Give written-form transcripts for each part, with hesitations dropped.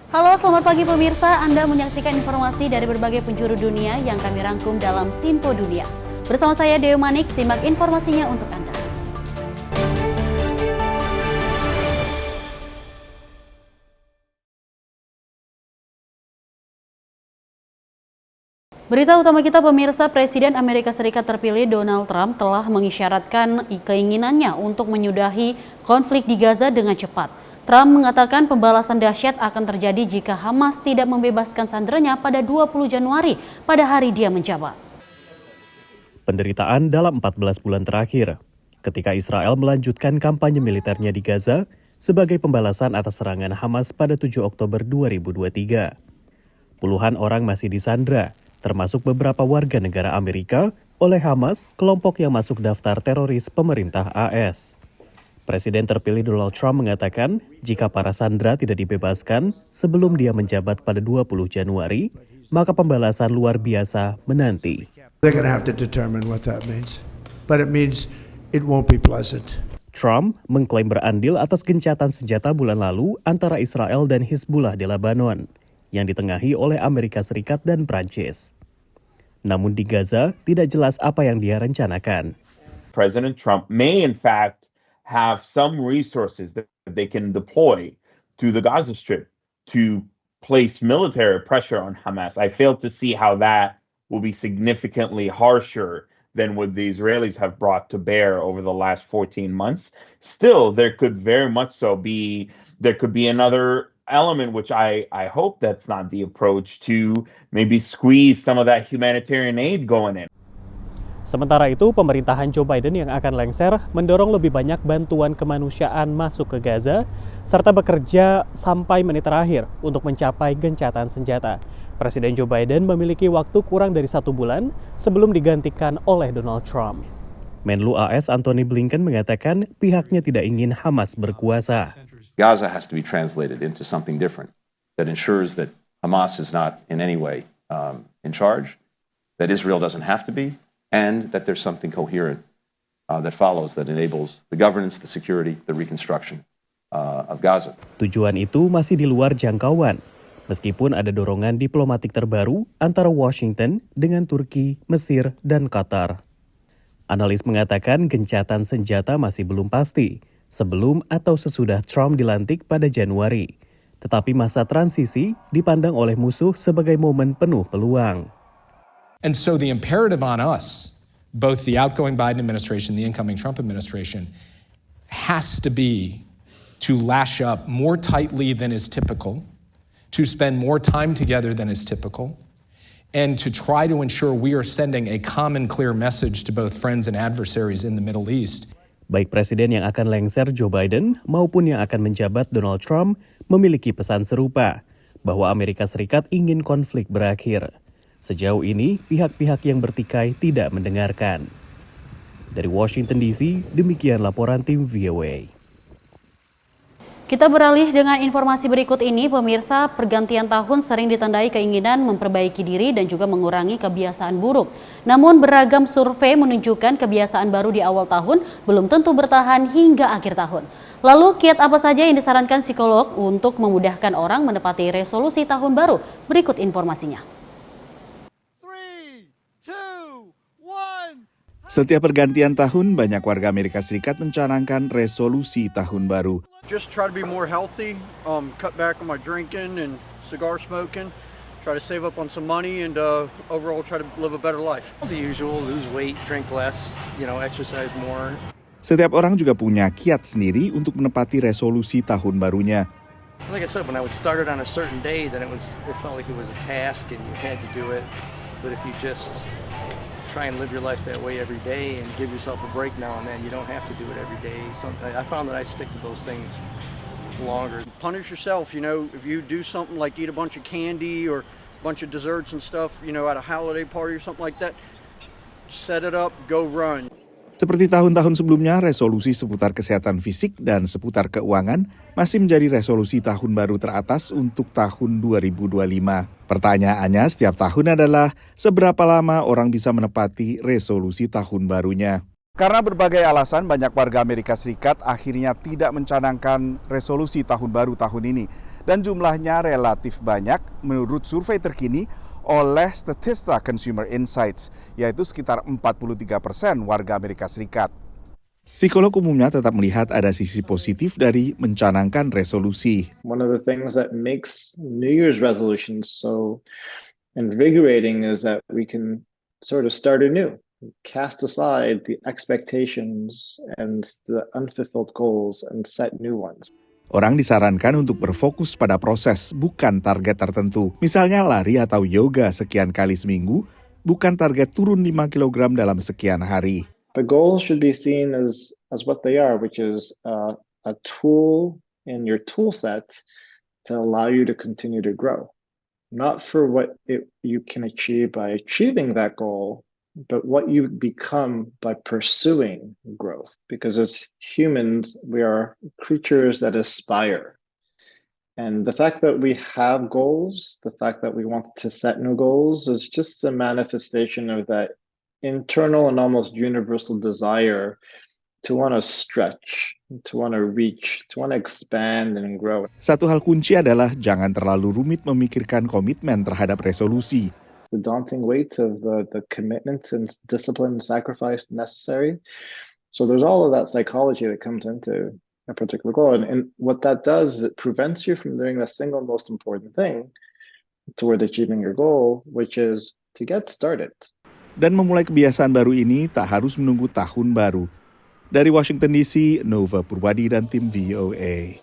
Halo, selamat pagi pemirsa. Anda menyaksikan informasi dari berbagai penjuru dunia yang kami rangkum dalam Simpo Dunia. Bersama saya Dewi Manik, simak informasinya untuk Anda. Berita utama kita pemirsa, Presiden Amerika Serikat terpilih Donald Trump telah mengisyaratkan keinginannya untuk menyudahi konflik di Gaza dengan cepat. Trump mengatakan pembalasan dahsyat akan terjadi jika Hamas tidak membebaskan sanderanya pada 20 Januari pada hari dia menjabat. Penderitaan dalam 14 bulan terakhir, ketika Israel melanjutkan kampanye militernya di Gaza sebagai pembalasan atas serangan Hamas pada 7 Oktober 2023. Puluhan orang masih disandra, termasuk beberapa warga negara Amerika, oleh Hamas, kelompok yang masuk daftar teroris pemerintah AS. Presiden terpilih Donald Trump mengatakan jika para sandera tidak dibebaskan sebelum dia menjabat pada 20 Januari, maka pembalasan luar biasa menanti. They're going to have to determine what that means. But it means it won't be pleasant. Trump mengklaim berandil atas gencatan senjata bulan lalu antara Israel dan Hizbullah di Lebanon, yang ditengahi oleh Amerika Serikat dan Prancis. Namun di Gaza tidak jelas apa yang dia rencanakan. President Trump may in fact have some resources that they can deploy to the Gaza Strip to place military pressure on Hamas. I fail to see how that will be significantly harsher than what the Israelis have brought to bear over the last 14 months. Still, there could very much so be another element, which I hope that's not the approach, to maybe squeeze some of that humanitarian aid going in. Sementara itu, pemerintahan Joe Biden yang akan lengser mendorong lebih banyak bantuan kemanusiaan masuk ke Gaza, serta bekerja sampai menit terakhir untuk mencapai gencatan senjata. Presiden Joe Biden memiliki waktu kurang dari 1 bulan sebelum digantikan oleh Donald Trump. Menlu AS Antony Blinken mengatakan pihaknya tidak ingin Hamas berkuasa. Gaza has to be translated into something different that ensures that Hamas is not in any way in charge, that Israel doesn't have to be, and that there's something coherent that follows that enables the governance, the security, the reconstruction of Gaza. Tujuan itu masih di luar jangkauan, meskipun ada dorongan diplomatik terbaru antara Washington dengan Turki, Mesir, dan Qatar. Analis mengatakan gencatan senjata masih belum pasti sebelum atau sesudah Trump dilantik pada Januari. Tetapi masa transisi dipandang oleh musuh sebagai momen penuh peluang. And so the imperative on us, both the outgoing Biden administration, the incoming Trump administration, has to be to lash up more tightly than is typical, to spend more time together than is typical, and to try to ensure we are sending a common, clear message to both friends and adversaries in the Middle East. Baik presiden yang akan lengser Joe Biden maupun yang akan menjabat Donald Trump memiliki pesan serupa bahwa Amerika Serikat ingin konflik berakhir. Sejauh ini, pihak-pihak yang bertikai tidak mendengarkan. Dari Washington DC, demikian laporan tim VOA. Kita beralih dengan informasi berikut ini, pemirsa. Pergantian tahun sering ditandai keinginan memperbaiki diri dan juga mengurangi kebiasaan buruk. Namun beragam survei menunjukkan kebiasaan baru di awal tahun belum tentu bertahan hingga akhir tahun. Lalu kiat apa saja yang disarankan psikolog untuk memudahkan orang menepati resolusi tahun baru? Berikut informasinya. Setiap pergantian tahun, banyak warga Amerika Serikat mencanangkan resolusi tahun baru. Just try to be more healthy, cut back on my drinking and cigar smoking, try to save up on some money, and overall try to live a better life. The usual, lose weight, drink less, exercise more. Setiap orang juga punya kiat sendiri untuk menepati resolusi tahun barunya. Like I said, when I would start it on a certain day, then it felt like it was a task and you had to do it. But if you just try and live your life that way every day and give yourself a break now and then, you don't have to do it every day. I found that I stick to those things longer. Punish yourself, if you do something like eat a bunch of candy or a bunch of desserts and stuff, at a holiday party or something like that, set it up, go run. Seperti tahun-tahun sebelumnya, resolusi seputar kesehatan fisik dan seputar keuangan masih menjadi resolusi tahun baru teratas untuk tahun 2025. Pertanyaannya setiap tahun adalah seberapa lama orang bisa menepati resolusi tahun barunya. Karena berbagai alasan, banyak warga Amerika Serikat akhirnya tidak mencanangkan resolusi tahun baru tahun ini. Dan jumlahnya relatif banyak menurut survei terkini oleh Statista Consumer Insights, yaitu sekitar 43% warga Amerika Serikat. Psikolog umumnya tetap melihat ada sisi positif dari mencanangkan resolusi. One of the things that makes New Year's resolutions so invigorating is that we can sort of start anew. Cast aside the expectations and the unfulfilled goals and set new ones. Orang disarankan untuk berfokus pada proses, bukan target tertentu. Misalnya lari atau yoga sekian kali seminggu, bukan target turun 5 kg dalam sekian hari. The goals should be seen as what they are, which is a tool in your tool set to allow you to continue to grow. Not for what you can achieve by achieving that goal, but what you become by pursuing growth. Because as humans, we are creatures that aspire. And the fact that we have goals, the fact that we want to set new goals is just a manifestation of that internal and almost universal desire to want to stretch, to want to reach, to want to expand and grow. Satu hal kunci adalah jangan terlalu rumit memikirkan komitmen terhadap resolusi. The daunting weight of the commitment and discipline and sacrifice necessary. So there's all of that psychology that comes into a particular goal. And what that does is it prevents you from doing the single most important thing toward achieving your goal, which is to get started. Dan memulai kebiasaan baru ini tak harus menunggu tahun baru. Dari Washington DC, Nova Purwadi dan tim VOA.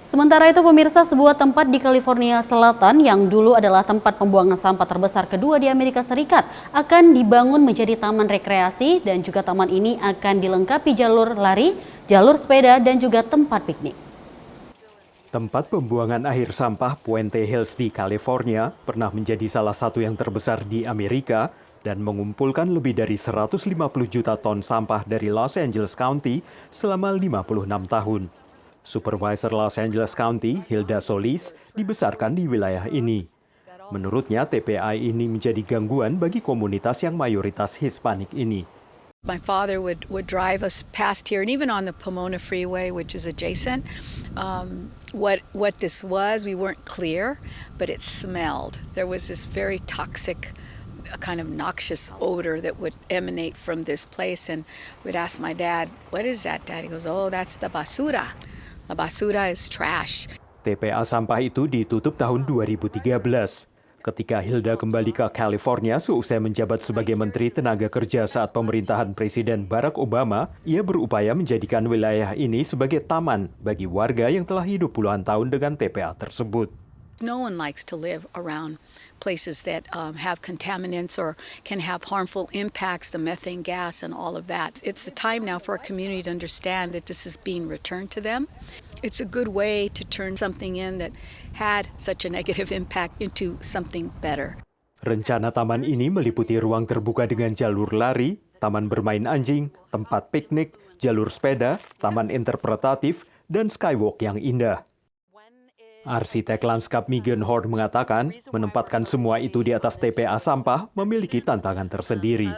Sementara itu pemirsa, sebuah tempat di California Selatan yang dulu adalah tempat pembuangan sampah terbesar kedua di Amerika Serikat akan dibangun menjadi taman rekreasi dan juga taman ini akan dilengkapi jalur lari, jalur sepeda dan juga tempat piknik. Tempat pembuangan akhir sampah Puente Hills di California pernah menjadi salah satu yang terbesar di Amerika dan mengumpulkan lebih dari 150 juta ton sampah dari Los Angeles County selama 56 tahun. Supervisor Los Angeles County, Hilda Solis, dibesarkan di wilayah ini. Menurutnya, TPI ini menjadi gangguan bagi komunitas yang mayoritas Hispanik ini. My father would drive us past here, and even on the Pomona Freeway, which is adjacent. What this was, we weren't clear, but it smelled. There was this very toxic, kind of noxious odor that would emanate from this place, and we'd ask my dad, "What is that, Dad?" He goes, "Oh, that's the basura. The basura is trash." TPA sampah itu ditutup tahun 2013. Ketika Hilda kembali ke California seusai menjabat sebagai Menteri Tenaga Kerja saat pemerintahan Presiden Barack Obama, ia berupaya menjadikan wilayah ini sebagai taman bagi warga yang telah hidup puluhan tahun dengan TPA tersebut. No one likes to live around places that have contaminants or can have harmful impacts, the methane gas and all of that. It's the time now for our community to understand that this is being returned to them. It's a good way to turn something in that had such a negative impact into something better. Rencana taman ini meliputi ruang terbuka dengan jalur lari, taman bermain anjing, tempat piknik, jalur sepeda, taman interpretatif, dan skywalk yang indah. Arsitek lanskap Megan Hort mengatakan, menempatkan semua itu di atas TPA sampah memiliki tantangan tersendiri.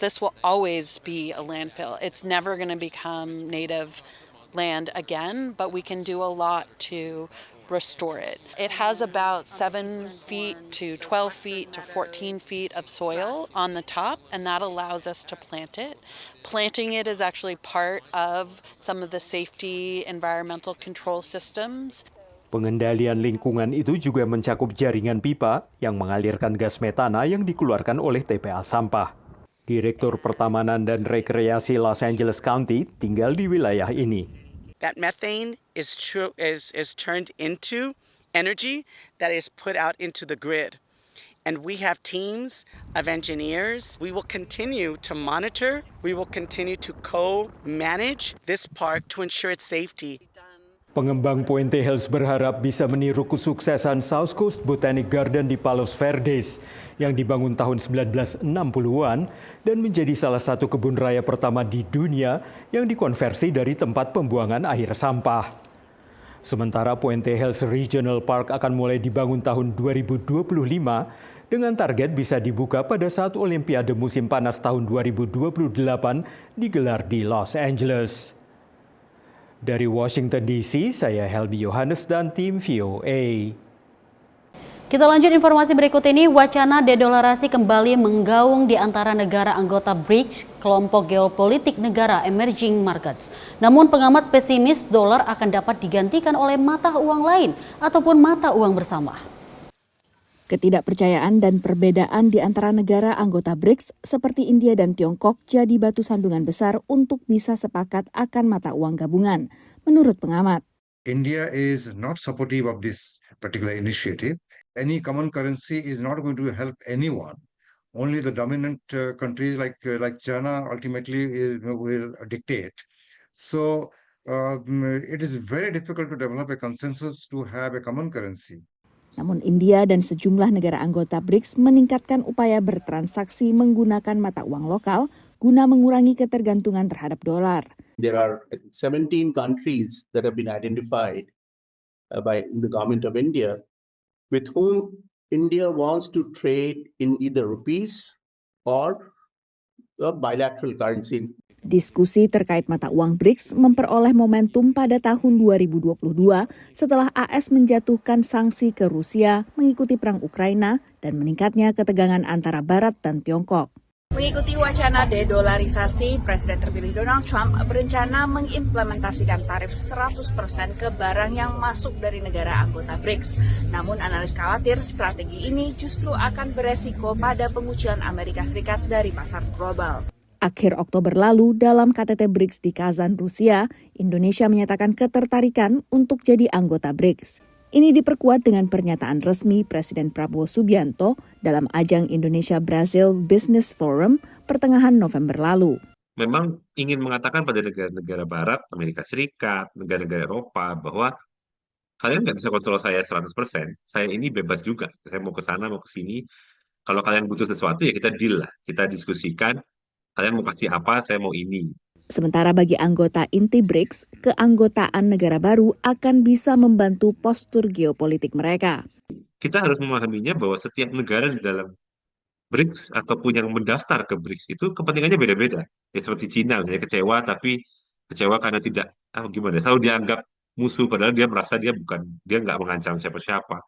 This will always be a landfill. It's never going to become native land again, but we can do a lot to restore it. It has about 7 feet to 12 feet to 14 feet of soil on the top, and that allows us to plant it. Planting it is actually part of some of the safety environmental control systems. Pengendalian lingkungan itu juga mencakup jaringan pipa yang mengalirkan gas metana yang dikeluarkan oleh TPA sampah. Direktur Pertamanan dan Rekreasi Los Angeles County tinggal di wilayah ini. That methane is turned into energy that is put out into the grid. And we have teams of engineers. We will continue to monitor. We will continue to co-manage this park to ensure its safety. Pengembang Puente Hills berharap bisa meniru kesuksesan South Coast Botanic Garden di Palos Verdes yang dibangun tahun 1960-an dan menjadi salah satu kebun raya pertama di dunia yang dikonversi dari tempat pembuangan akhir sampah. Sementara Puente Hills Regional Park akan mulai dibangun tahun 2025 dengan target bisa dibuka pada saat Olimpiade musim panas tahun 2028 digelar di Los Angeles. Dari Washington DC, saya Helmi Yohanes dan tim VOA. Kita lanjut informasi berikut ini. Wacana dedolarasi kembali menggaung di antara negara anggota BRICS, kelompok geopolitik negara emerging markets. Namun pengamat pesimis dolar akan dapat digantikan oleh mata uang lain ataupun mata uang bersama. Ketidakpercayaan dan perbedaan di antara negara anggota BRICS seperti India dan Tiongkok jadi batu sandungan besar untuk bisa sepakat akan mata uang gabungan, menurut pengamat. India is not supportive of this particular initiative. Any common currency is not going to help anyone. Only the dominant countries like China ultimately will dictate. So it is very difficult to develop a consensus to have a common currency. Namun India dan sejumlah negara anggota BRICS meningkatkan upaya bertransaksi menggunakan mata uang lokal guna mengurangi ketergantungan terhadap dolar. There are 17 countries that have been identified by the government of India with whom India wants to trade in either rupees or a bilateral currency. Diskusi terkait mata uang BRICS memperoleh momentum pada tahun 2022 setelah AS menjatuhkan sanksi ke Rusia mengikuti perang Ukraina dan meningkatnya ketegangan antara Barat dan Tiongkok. Mengikuti wacana dedolarisasi, Presiden terpilih Donald Trump berencana mengimplementasikan tarif 100% ke barang yang masuk dari negara anggota BRICS. Namun analis khawatir strategi ini justru akan beresiko pada pengucilan Amerika Serikat dari pasar global. Akhir Oktober lalu dalam KTT BRICS di Kazan, Rusia, Indonesia menyatakan ketertarikan untuk jadi anggota BRICS. Ini diperkuat dengan pernyataan resmi Presiden Prabowo Subianto dalam ajang Indonesia-Brazil Business Forum pertengahan November lalu. Memang ingin mengatakan pada negara-negara Barat, Amerika Serikat, negara-negara Eropa bahwa kalian nggak bisa kontrol saya 100%. Saya ini bebas juga. Saya mau ke sana, mau ke sini. Kalau kalian butuh sesuatu ya kita deal lah. Kita diskusikan. Kalian mau kasih apa, saya mau ini. Sementara bagi anggota inti BRICS, keanggotaan negara baru akan bisa membantu postur geopolitik mereka. Kita harus memahaminya bahwa setiap negara di dalam BRICS ataupun yang mendaftar ke BRICS itu kepentingannya beda-beda. Ya seperti Cina, misalnya kecewa tapi kecewa karena tidak selalu dianggap musuh padahal dia merasa dia nggak mengancam siapa-siapa.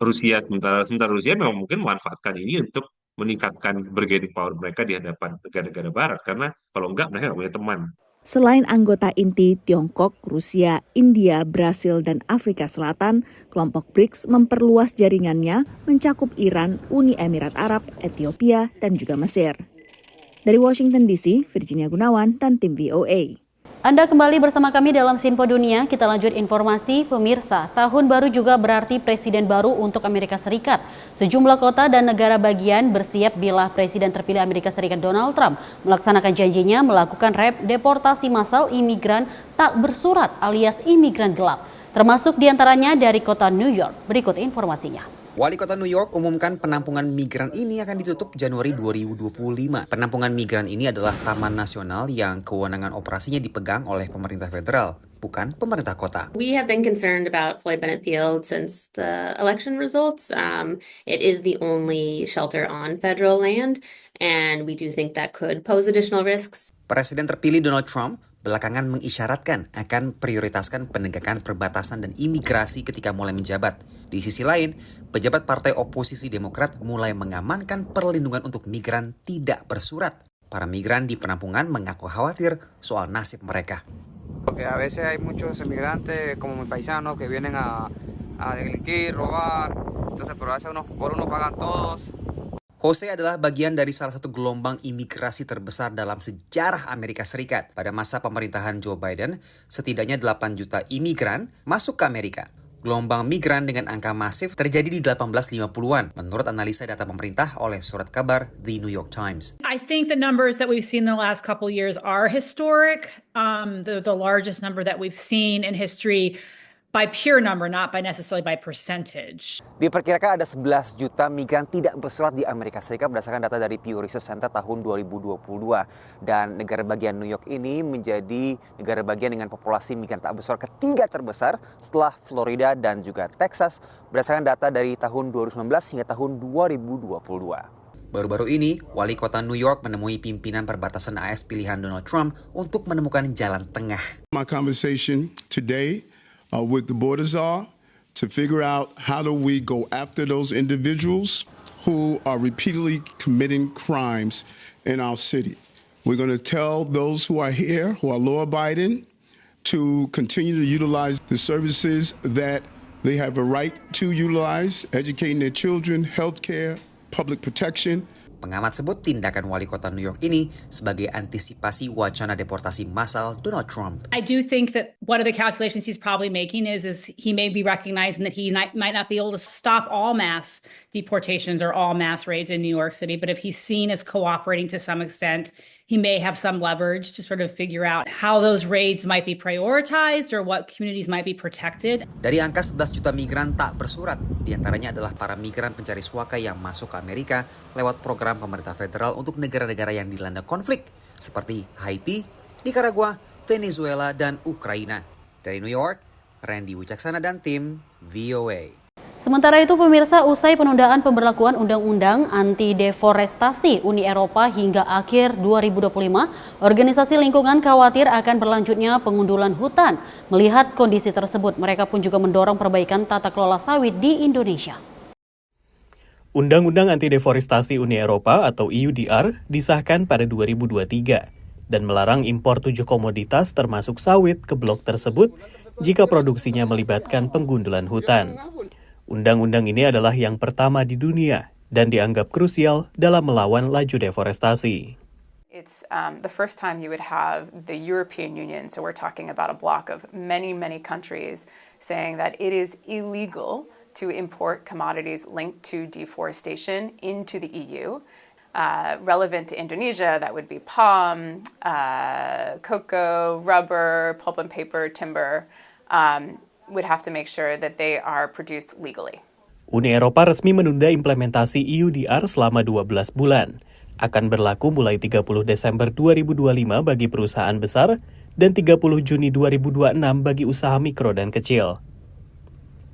Rusia sementara Rusia memang mungkin memanfaatkan ini untuk meningkatkan bargaining power mereka di hadapan negara-negara Barat karena kalau enggak mereka nggak punya teman. Selain anggota inti Tiongkok, Rusia, India, Brasil, dan Afrika Selatan, kelompok BRICS memperluas jaringannya mencakup Iran, Uni Emirat Arab, Ethiopia, dan juga Mesir. Dari Washington DC, Virginia Gunawan dan tim VOA. Anda kembali bersama kami dalam Sinpo Dunia. Kita lanjut informasi pemirsa. Tahun baru juga berarti presiden baru untuk Amerika Serikat. Sejumlah kota dan negara bagian bersiap bila Presiden terpilih Amerika Serikat Donald Trump melaksanakan janjinya melakukan deportasi massal imigran tak bersurat alias imigran gelap. Termasuk diantaranya dari kota New York. Berikut informasinya. Wali Kota New York umumkan penampungan migran ini akan ditutup Januari 2025. Penampungan migran ini adalah taman nasional yang kewenangan operasinya dipegang oleh pemerintah federal, bukan pemerintah kota. We have been concerned about Floyd Bennett Field since the election results. It is the only shelter on federal land, and we do think that could pose additional risks. Presiden terpilih Donald Trump belakangan mengisyaratkan akan prioritaskan penegakan perbatasan dan imigrasi ketika mulai menjabat. Di sisi lain, pejabat partai oposisi Demokrat mulai mengamankan perlindungan untuk migran tidak bersurat. Para migran di penampungan mengaku khawatir soal nasib mereka. Porque a veces hay muchos inmigrantes como mis paisanos que vienen a delinquir, robar, entonces pero a veces por uno pagan todos. Jose adalah bagian dari salah satu gelombang imigrasi terbesar dalam sejarah Amerika Serikat. Pada masa pemerintahan Joe Biden, setidaknya 8 juta imigran masuk ke Amerika. Gelombang migran dengan angka masif terjadi di 1850-an, menurut analisa data pemerintah oleh surat kabar The New York Times. I think the numbers that we've seen in the last couple of years are historic. The largest number that we've seen in history by pure number, not by necessarily by percentage. Diperkirakan ada 11 juta migran tidak bersurat di Amerika Serikat berdasarkan data dari Pew Research Center tahun 2022. Dan negara bagian New York ini menjadi negara bagian dengan populasi migran tak bersurat ketiga terbesar setelah Florida dan juga Texas berdasarkan data dari tahun 2019 hingga tahun 2022. Baru-baru ini, wali kota New York menemui pimpinan perbatasan AS pilihan Donald Trump untuk menemukan jalan tengah. My conversation today with the border czar to figure out how do we go after those individuals who are repeatedly committing crimes in our city. We're going to tell those who are here, who are law-abiding, to continue to utilize the services that they have a right to utilize, educating their children, healthcare, public protection. Pengamat sebut tindakan wali kota New York ini sebagai antisipasi wacana deportasi massal Donald Trump. I do think that one of the calculations he's probably making is he may be recognizing that he might not be able to stop all mass deportations or all mass raids in New York City, but if he's seen as cooperating to some extent, he may have some leverage to sort of figure out how those raids might be prioritized or what communities might be protected. Dari angka 11 juta migran tak bersurat, diantaranya adalah para migran pencari suaka yang masuk ke Amerika lewat program pemerintah federal untuk negara-negara yang dilanda konflik, seperti Haiti, Nicaragua, Venezuela, dan Ukraina. Dari New York, Randy Wicaksana dan tim VOA. Sementara itu pemirsa, usai penundaan pemberlakuan Undang-Undang Anti-Deforestasi Uni Eropa hingga akhir 2025, organisasi lingkungan khawatir akan berlanjutnya pengundulan hutan. Melihat kondisi tersebut, mereka pun juga mendorong perbaikan tata kelola sawit di Indonesia. Undang-Undang Anti-Deforestasi Uni Eropa atau EUDR disahkan pada 2023 dan melarang impor 7 komoditas termasuk sawit ke blok tersebut jika produksinya melibatkan penggundulan hutan. Undang-undang ini adalah yang pertama di dunia dan dianggap krusial dalam melawan laju deforestasi. It's the first time you would have the European Union, so we're talking about a bloc of many, many countries, saying that it is illegal to import commodities linked to deforestation into the EU. Relevant to Indonesia, that would be palm, cocoa, rubber, pulp and paper, timber. Would have to make sure that they are produced legally. Uni Eropa resmi menunda implementasi EUDR selama 12 bulan. Akan berlaku mulai 30 Desember 2025 bagi perusahaan besar dan 30 Juni 2026 bagi usaha mikro dan kecil.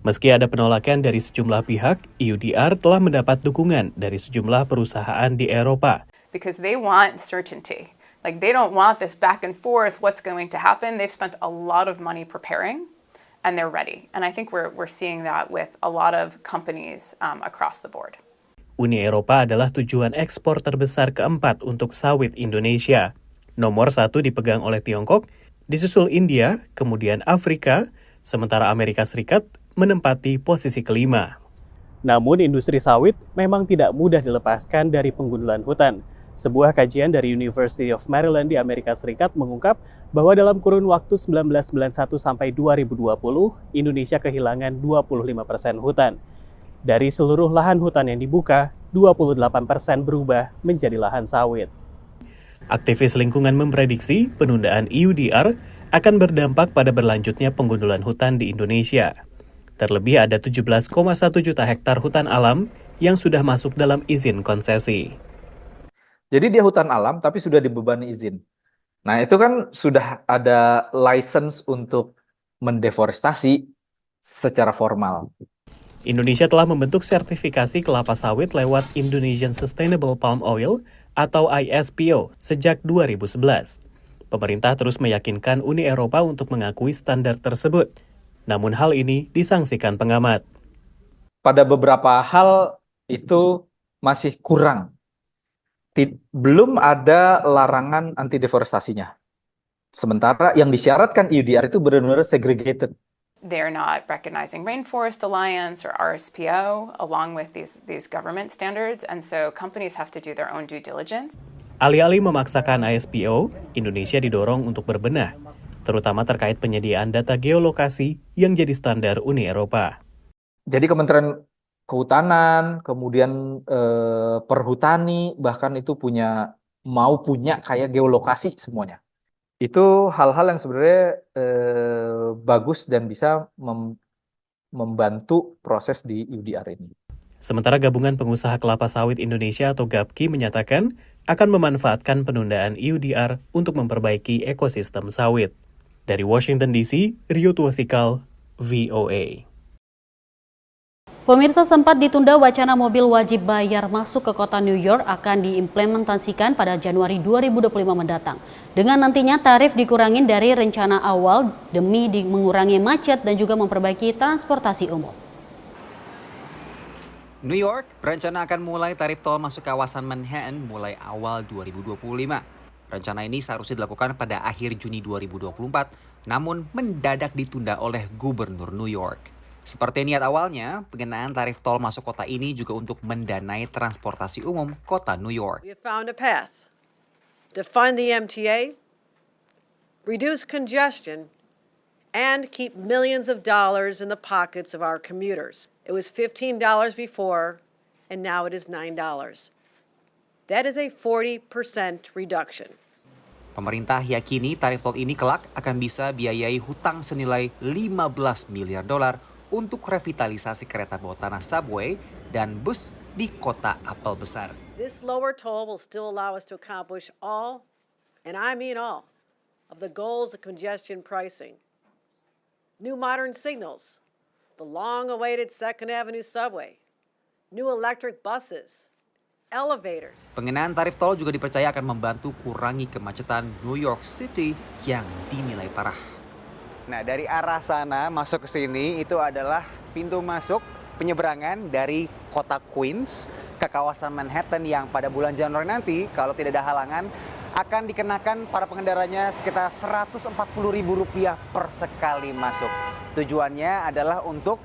Meski ada penolakan dari sejumlah pihak, EUDR telah mendapat dukungan dari sejumlah perusahaan di Eropa. Because they want certainty. Like they don't want this back and forth, what's going to happen. They've spent a lot of money preparing. And they're ready. And I think we're seeing that with a lot of companies across the board. Uni Eropa adalah tujuan ekspor terbesar keempat untuk sawit Indonesia. Nomor 1 dipegang oleh Tiongkok, disusul India, kemudian Afrika, sementara Amerika Serikat menempati posisi kelima. Namun industri sawit memang tidak mudah dilepaskan dari penggundulan hutan. Sebuah kajian dari University of Maryland di Amerika Serikat mengungkap bahwa dalam kurun waktu 1991 sampai 2020, Indonesia kehilangan 25% hutan. Dari seluruh lahan hutan yang dibuka, 28% berubah menjadi lahan sawit. Aktivis lingkungan memprediksi penundaan EUDR akan berdampak pada berlanjutnya penggundulan hutan di Indonesia. Terlebih ada 17,1 juta hektar hutan alam yang sudah masuk dalam izin konsesi. Jadi dia hutan alam tapi sudah dibebani izin. Nah itu kan sudah ada license untuk mendeforestasi secara formal. Indonesia telah membentuk sertifikasi kelapa sawit lewat Indonesian Sustainable Palm Oil atau ISPO sejak 2011. Pemerintah terus meyakinkan Uni Eropa untuk mengakui standar tersebut. Namun hal ini disangsikan pengamat. Pada beberapa hal itu masih kurang. Belum ada larangan anti deforestasinya. Sementara yang disyaratkan EUDR itu benar-benar segregated. They're not recognizing Rainforest Alliance or RSPO along with these government standards, and so companies have to do their own due diligence. Alih-alih memaksakan ISPO, Indonesia didorong untuk berbenah, terutama terkait penyediaan data geolokasi yang jadi standar Uni Eropa. Jadi Kementerian Kehutanan, kemudian Perhutani, bahkan itu punya kayak geolokasi semuanya. Itu hal-hal yang sebenarnya bagus dan bisa membantu proses di UDR ini. Sementara Gabungan Pengusaha Kelapa Sawit Indonesia atau GAPKI menyatakan akan memanfaatkan penundaan EUDR untuk memperbaiki ekosistem sawit. Dari Washington DC, Rio Tuasikal, VOA. Pemirsa, sempat ditunda wacana mobil wajib bayar masuk ke kota New York akan diimplementasikan pada Januari 2025 mendatang. Dengan nantinya tarif dikurangin dari rencana awal demi mengurangi macet dan juga memperbaiki transportasi umum. New York berencana akan mulai tarif tol masuk kawasan Manhattan mulai awal 2025. Rencana ini seharusnya dilakukan pada akhir Juni 2024, namun mendadak ditunda oleh Gubernur New York. Seperti niat awalnya, pengenaan tarif tol masuk kota ini juga untuk mendanai transportasi umum kota New York. We have found a path to fund the MTA, reduce congestion, and keep millions of dollars in the pockets of our commuters. It was $15 before, and now it is $9. That is a 40% reduction. Pemerintah yakini tarif tol ini kelak akan bisa biayai hutang senilai $15 miliar untuk revitalisasi kereta bawah tanah subway dan bus di kota apel besar. This lower toll will still allow us to accomplish all, and I mean all, of the goals of congestion pricing. New modern signals, the long-awaited 2nd Avenue subway, new electric buses, elevators. Pengenaan tarif tol juga dipercaya akan membantu kurangi kemacetan New York City yang dinilai parah. Nah, dari arah sana masuk ke sini itu adalah pintu masuk penyeberangan dari kota Queens ke kawasan Manhattan yang pada bulan Januari nanti kalau tidak ada halangan akan dikenakan para pengendaranya sekitar Rp140.000 per sekali masuk. Tujuannya adalah untuk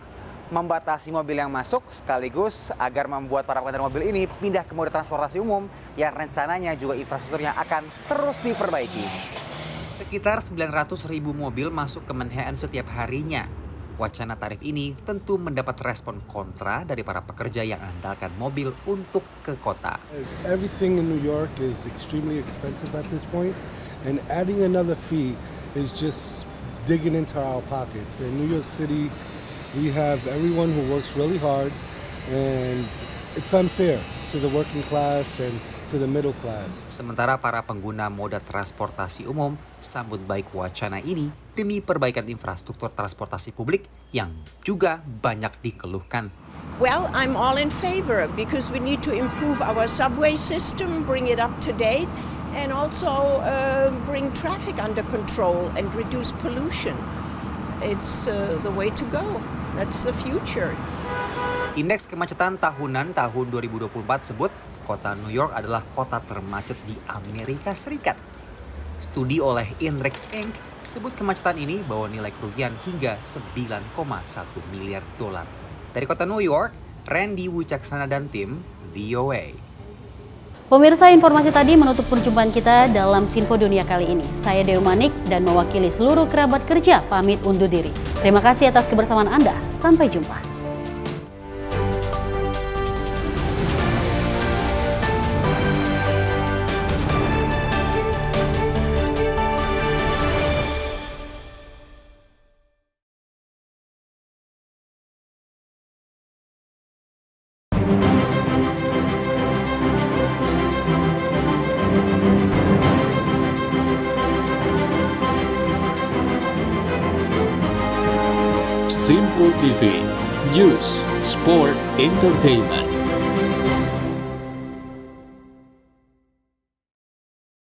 membatasi mobil yang masuk sekaligus agar membuat para pengendara mobil ini pindah ke moda transportasi umum yang rencananya juga infrastrukturnya akan terus diperbaiki. Sekitar 900.000 mobil masuk ke Manhattan setiap harinya. Wacana tarif ini tentu mendapat respon kontra dari para pekerja yang andalkan mobil untuk ke kota. Everything in New York is extremely expensive at this point, and adding another fee is just digging into our pockets. In New York City, we have everyone who works really hard, and it's unfair to the working class and to the middle class. Sementara para pengguna moda transportasi umum sambut baik wacana ini demi perbaikan infrastruktur transportasi publik yang juga banyak dikeluhkan. Well, I'm all in favor because we need to improve our subway system, bring it up to date, and also bring traffic under control and reduce pollution. It's the way to go. That's the future. Indeks kemacetan tahunan tahun 2024 sebut kota New York adalah kota termacet di Amerika Serikat. Studi oleh INRIX Inc. sebut kemacetan ini bawa nilai kerugian hingga $9,1 miliar. Dari kota New York, Randy Wucaksana dan tim VOA. Pemirsa, informasi tadi menutup perjumpaan kita dalam Sinfo Dunia kali ini. Saya Dewi Manik dan mewakili seluruh kerabat kerja pamit undur diri. Terima kasih atas kebersamaan Anda. Sampai jumpa. Sinfo TV, News, Sport, Entertainment.